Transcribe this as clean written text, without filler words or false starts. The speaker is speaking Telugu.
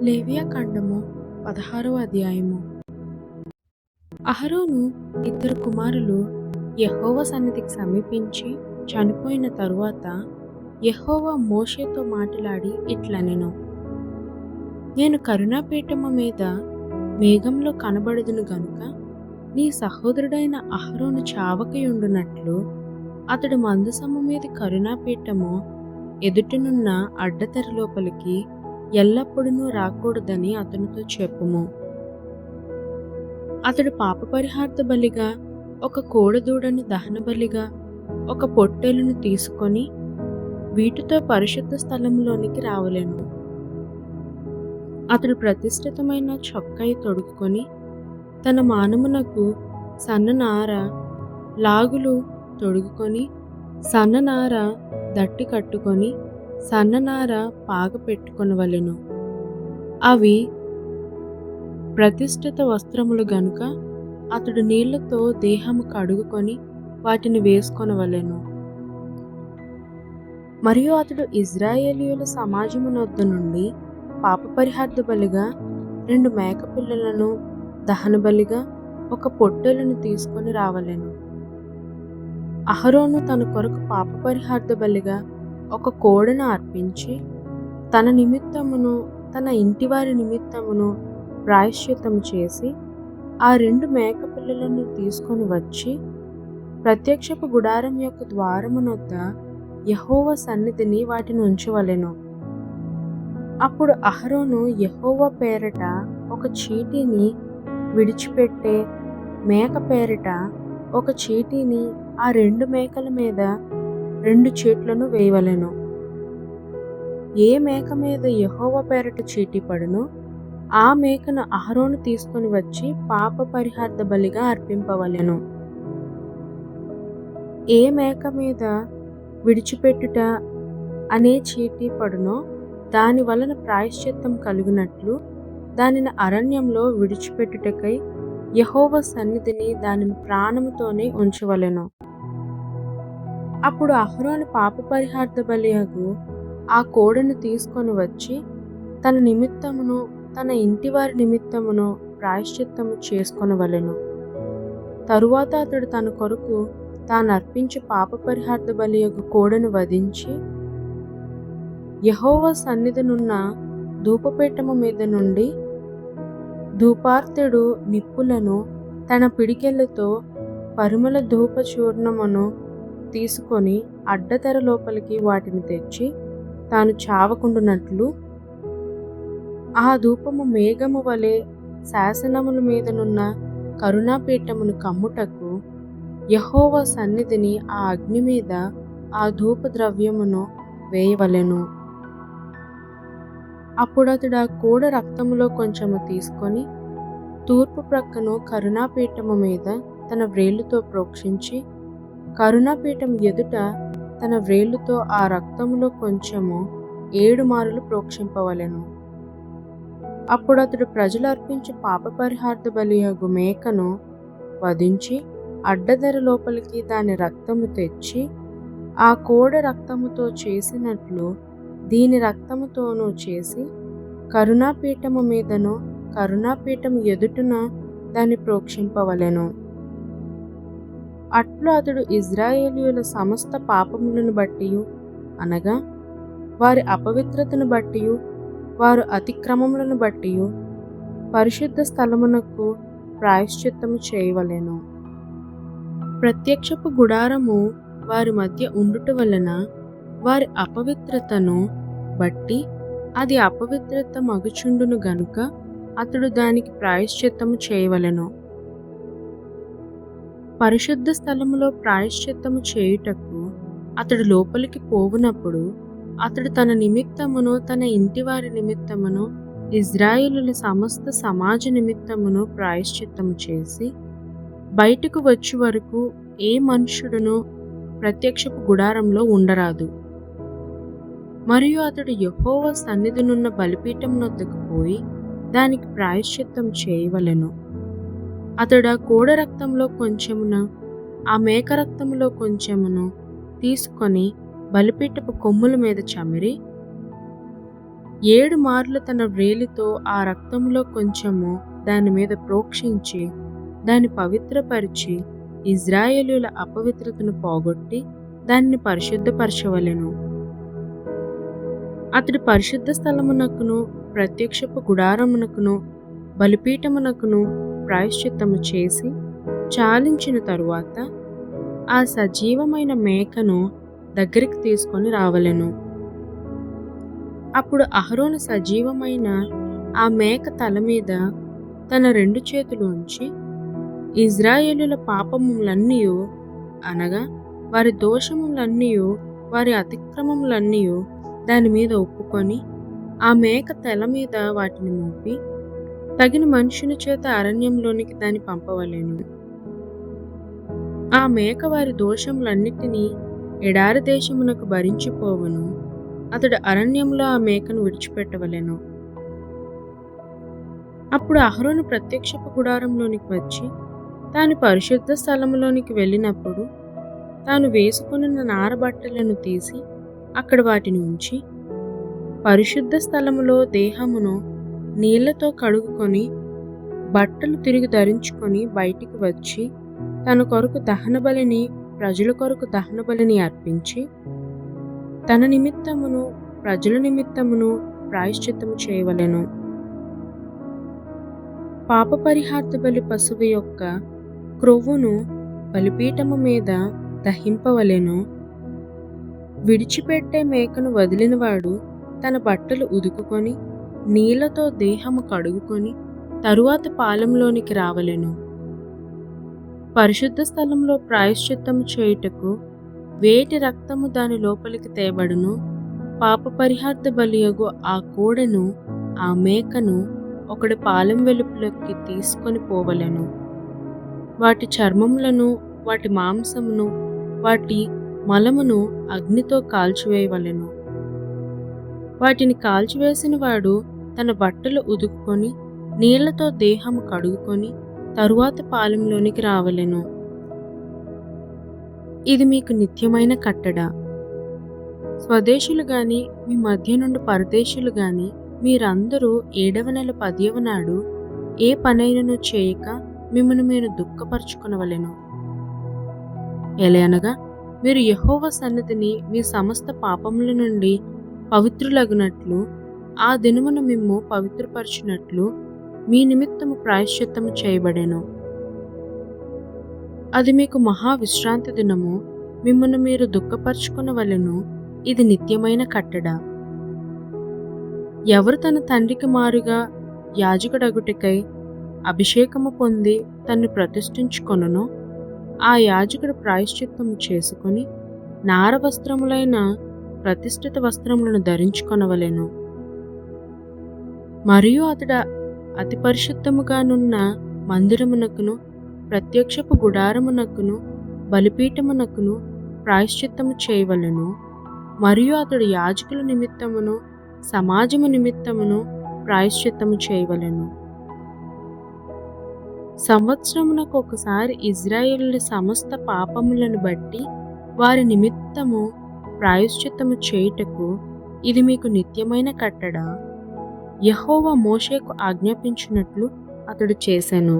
లేవియాకాండము 16వ అధ్యాయము. అహరోను ఇద్దరు కుమారులు యెహోవా సన్నిధికి సమీపించి చనిపోయిన తరువాత యెహోవా మోషేతో మాట్లాడి ఇట్లనెను, నేను కరుణాపీఠము మీద మేఘంలో కనబడుదును గనుక నీ సహోదరుడైన అహరోను చావకయుండునట్లు అతడు మందసము మీద కరుణాపీఠము ఎదుటనున్న అడ్డతెర లోపలికి ఎల్లప్పుడూ రాకూడదని అతనితో చెప్పుము. అతడు పాపపరిహార్థ బలిగా ఒక కోడదూడను దహన బలిగా ఒక పొట్టేలును తీసుకొని వీటితో పరిశుద్ధ స్థలంలోనికి రావలెను. అతడు ప్రతిష్ఠితమైన చొక్కాయి తొడుక్కొని తన మానమునకు సన్ననార లాగులు తొడుగుకొని సన్ననార దట్టి కట్టుకొని సన్ననార పాగ పెట్టుకొనవలెను. అవి ప్రతిష్ఠిత వస్త్రములు గనుక అతడు నీళ్లతో దేహము కడుగుకొని వాటిని వేసుకొనవలెను. మరియు అతడు ఇజ్రాయేలీయుల సమాజమునొద్ద నుండి పాపపరిహార్థ బలిగా 2 మేకపిల్లలను దహన బలిగా ఒక పొట్టేలును తీసుకొని రావలెను. అహరోను తన కొరకు పాపపరిహార్థ బలిగా ఒక కోడెను అర్పించి తన నిమిత్తమును తన ఇంటివారి నిమిత్తమును ప్రాయశ్చిత్తము చేసి ఆ 2 మేకపిల్లలను తీసుకొని వచ్చి ప్రత్యక్షపు గుడారం యొక్క ద్వారమునొద్ద యెహోవా సన్నిధిని వాటిని ఉంచవలెను. అప్పుడు అహరోను యెహోవా పేరట ఒక చీటీని విడిచిపెట్టే మేక పేరిట ఒక చీటీని ఆ 2 మేకల మీద 2 చీట్లను వేయవలెను. ఏ మేక మీద యెహోవా పేరట చీటీ పడునో ఆ మేకను అహరోను తీసుకొని వచ్చి పాప పరిహార్థ బలిగా అర్పింపవలెను. ఏ మేక మీద విడిచిపెట్టుట అనే చీటీ పడునో దాని వలన ప్రాయశ్చిత్తం కలుగునట్లు దానిని అరణ్యంలో విడిచిపెట్టుటకై యెహోవా సన్నిధిని దాని ప్రాణముతోనే ఉంచవలెను. అప్పుడు అహరోను పాప పరిహార్థ బలియగు ఆ కోడెను తీసుకొని వచ్చి తన నిమిత్తమును తన ఇంటివారి నిమిత్తమును ప్రాయశ్చిత్తము చేసుకొనవలెను. తరువాత అతడు తన కొరకు తాను అర్పించి పాప పరిహార్థ బలియగు కోడెను వధించి యెహోవా సన్నిధినున్న ధూపపీఠము మీద నుండి ధూపార్తెడు నిప్పులను తన పిడికెలతో పరిమళ ధూప చూర్ణమును తీసుకొని అడ్డతెర లోపలికి వాటిని తెచ్చి తాను చావకుండునట్లు ఆ ధూపము మేఘము వలె శాసనముల మీదనున్న కరుణాపీఠమును కమ్ముటకు యెహోవా సన్నిధిని ఆ అగ్ని మీద ఆ ధూప ద్రవ్యమును వేయవలెను. అప్పుడతడు ఆ కోడ రక్తములో కొంచెము తీసుకొని తూర్పు ప్రక్కను కరుణాపీఠము మీద తన వ్రేలుతో ప్రోక్షించి కరుణాపీఠం ఎదుట తన వ్రేలుతో ఆ రక్తములో కొంచెము 7 మారులు ప్రోక్షింపవలెను. అప్పుడు అతడు ప్రజలు అర్పించి పాప పరిహార్థ బలియగు మేకను వధించి అడ్డదెర లోపలికి దాని రక్తము తెచ్చి ఆ కోడ రక్తముతో చేసినట్లు దీని రక్తముతోనూ చేసి కరుణాపీఠము మీదను కరుణాపీఠం ఎదుటన దాన్ని ప్రోక్షింపవలెను. అట్లు అతడు ఇజ్రాయేలీయుల సమస్త పాపములను బట్టియు అనగా వారి అపవిత్రతను బట్టియు వారు అతిక్రమములను బట్టియు పరిశుద్ధ స్థలమునకు ప్రాయశ్చిత్తము చేయవలెను. ప్రత్యక్షపు గుడారము వారి మధ్య ఉండుట వలన వారి అపవిత్రతను బట్టి అది అపవిత్రత మగుచుండును గనుక అతడు దానికి ప్రాయశ్చిత్తము చేయవలెను. పరిశుద్ధ స్థలములో ప్రాయశ్చిత్తము చేయుటకు అతడు లోపలికి పోవునప్పుడు అతడు తన నిమిత్తమును తన ఇంటివారి నిమిత్తమును ఇజ్రాయేలుల సమస్త సమాజ నిమిత్తమును ప్రాయశ్చిత్తము చేసి బయటకు వచ్చి వరకు ఏ మనుష్యుడును ప్రత్యక్షపు గుడారంలో ఉండరాదు. మరియు అతడు యెహోవా సన్నిధినున్న బలిపీఠం వద్దకు పోయి దానికి ప్రాయశ్చిత్తం చేయవలెను. అతడు ఆ కోడ రక్తంలో కొంచెమున ఆ మేక రక్తములో కొంచెమును తీసుకొని బలిపీఠపు కొమ్ముల మీద చమిరి 7 మార్లు తన వ్రేలితో ఆ రక్తంలో కొంచెము దాని మీద ప్రోక్షించి దాన్ని పవిత్రపరిచి ఇజ్రాయేలీయుల అపవిత్రతను పోగొట్టి దానిని పరిశుద్ధపరచవలెను. అతడు పరిశుద్ధ స్థలమునకును ప్రత్యక్షపు గుడారమునకును బలిపీఠమునకును ప్రాయశ్చిత్తము చేసి చాలించిన తరువాత ఆ సజీవమైన మేకను దగ్గరికి తీసుకొని రావలెను. అప్పుడు అహరోను సజీవమైన ఆ మేక తల మీద తన 2 చేతులు ఉంచి ఇజ్రాయేలుల పాపములన్నీయు అనగా వారి దోషములన్నీయు వారి అతిక్రమములన్నీయు దాని మీద ఒప్పుకొని ఆ మేక తల మీద వాటిని మోపి తగిన మనుషుని చేత అరణ్యంలోనికి దాన్ని పంపవలెను. ఆ మేక వారి దోషములన్నిటినీ ఎడారి దేశమునకు భరించిపోవును. అతడు అరణ్యంలో ఆ మేకను విడిచిపెట్టవలెను. అప్పుడు అహరోను ప్రత్యక్షపు గుడారంలోనికి వచ్చి తాను పరిశుద్ధ స్థలములోనికి వెళ్ళినప్పుడు తాను వేసుకొనున్న నారబట్టలను తీసి అక్కడ వాటిని ఉంచి పరిశుద్ధ స్థలములో దేహమును నీళ్లతో కడుగుకొని బట్టలు తిరిగి ధరించుకొని బయటికి వచ్చి తన కొరకు దహనబలిని ప్రజల కొరకు దహనబలిని అర్పించి తన నిమిత్తమును ప్రజల నిమిత్తమును ప్రాయశ్చిత్తము చేయవలెను. పాప పరిహార్థ బలి పశువు యొక్క క్రొవ్వును బలిపీఠము మీద దహింపవలెను. విడిచిపెట్టే మేకను వదిలినవాడు తన బట్టలు ఉదుకుకొని నీళ్లతో దేహము కడుగుకొని తరువాత పాలెంలోనికి రావలెను. పరిశుద్ధ స్థలంలో ప్రాయశ్చిత్తము చేయుటకు వేటి రక్తము దాని లోపలికి తేబడును. పాప పరిహార్థ బలియగు ఆ కోడెను ఆ మేకను ఒకడి పాలెం వెలుపులోకి తీసుకొని పోవలెను. వాటి చర్మములను వాటి మాంసమును వాటి మలమును అగ్నితో కాల్చివేయవలెను. వాటిని కాల్చివేసిన వాడు తన బట్టలు ఉదుకుకొని నీళ్లతో దేహము కడుగుకొని తరువాత పాలెంలోనికి రావలెను. ఇది మీకు నిత్యమైన కట్టడ. స్వదేశులు గాని మీ మధ్య నుండి పరదేశులు గాని మీరందరూ 7వ నెల 10వ నాడు ఏ పనైనను చేయక మిమ్మను మీరు దుఃఖపరచుకొనవలెను. ఎలయనగా మీరు యెహోవా సన్నిధిని మీ సమస్త పాపముల నుండి పవిత్రులగునట్లు ఆ దినమున మిమ్ము పవిత్రపరచునట్లు మీ నిమిత్తము ప్రాయశ్చిత్తము చేయబడెను. అది మీకు మహా విశ్రాంతి దినము. మిమ్మను మీరు దుఃఖపరచుకొనవలెను. ఇది నిత్యమైన కట్టడ. ఎవరు తన తండ్రికి మారుగా యాజకుడగుటకై అభిషేకము పొంది తన్ను ప్రతిష్ఠించుకొనునో ఆ యాజకుడు ప్రాయశ్చిత్తము చేసుకొని నార వస్త్రములైన ప్రతిష్ఠిత వస్త్రములను ధరించుకొనవలెను. మరియు అతడు అతి పరిశుద్ధముగానున్న మందిరమునకును ప్రత్యక్షపు గుడారమునకును బలిపీఠమునకును ప్రాయశ్చిత్తము చేయవలెను. మరియు అతడు యాజకుల నిమిత్తమును సమాజము నిమిత్తమును ప్రాయశ్చిత్తము చేయవలెను. సంవత్సరమునకు ఒకసారి ఇజ్రాయేలుల సమస్త పాపములను బట్టి వారి నిమిత్తము ప్రాయశ్చిత్తము చేయుటకు ఇది మీకు నిత్యమైన కట్టడ. యెహోవా మోషేకు ఆజ్ఞాపించినట్లు అతడు చేసెను.